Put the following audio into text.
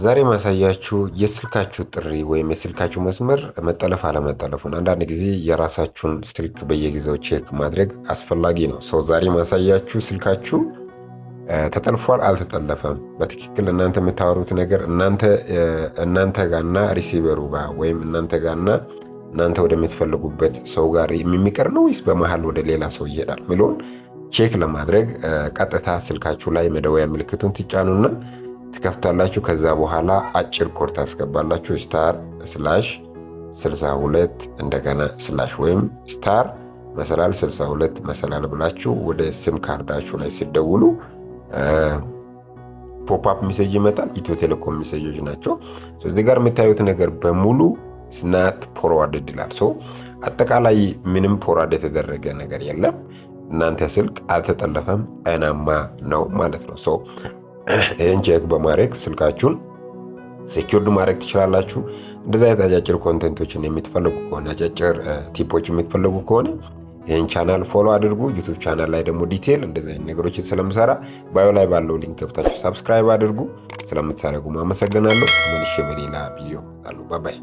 ዛሬ ማሳያችሁ የስልካችሁ ጥሪ ወይም የስልካችሁ መስመር መጠለፍ አለመጠለፉን አንዳንድ ጊዜ የራሳችሁን ስልክ በየጊዜው ቼክ ማድረግ አስፈላጊ ነው። ዛሬ ማሳያችሁ ስልካችሁ ተጠልፏል አልተጠለፈም፣ በትክክል እናንተ የምታወሩት ነገር እናንተ ጋርና ሪሲቨሩ ጋር ወይም እናንተ ጋርና እናንተ ወደምትፈልጉበት ሰው ጋር የሚቀር ነው ወይስ በመሃል ወደ ሌላ ሰው ይሄዳል ሚለውን ቼክ ለማድረግ ቀጥታ ስልካችሁ ላይ መደወያ ምልክቱን ትጫኑና ትከፍታላችሁ። ከዛ በኋላ አጭር ኮድ ታስገባላችሁ */62 እንደገና ስላሽ ወይም *62 መሰላል ብላችሁ ወደ ሲም ካርዳችሁ ላይ ሲደውሉ ፖፕ አፕ ሜሴጅ ይመጣል። ኢትዮ ቴሌኮም ሜሴጆች ናቸው። እዚህ ጋር የምታዩት ነገር በሙሉ ስናት ፎርዋርድ ይላል። አጠቃላይ ምንም ፎርዋርድ የተደረገ ነገር የለም። እናንተ ስልክ አልተጠለፈም፣ ጤናማ ነው ማለት ነው። ይህን ቼክ በማድረግ ስልካችሁን ሴኪዩርድ ማድረግ ትችላላችሁ። እንደዛ አጫጭር ኮንቴንቶችን የምትፈልጉ ከሆነ አጫጭር ቲፖች የምትፈልጉ ከሆነ ይህን ቻናል ፎሎ አድርጉ። ዩቲዩብ ቻናል ላይ ደግሞ ዲቴል እንደዚህ አይነት ነገሮችን ስለምሰራ ባዮ ላይ ባለው ሊንክ ገብታችሁ ሰብስክራይብ አድርጉ። ስለምትሳረጉ አመሰግናለሁ። መልሼ በሌላ ቪዲዮ አሉ። ባይ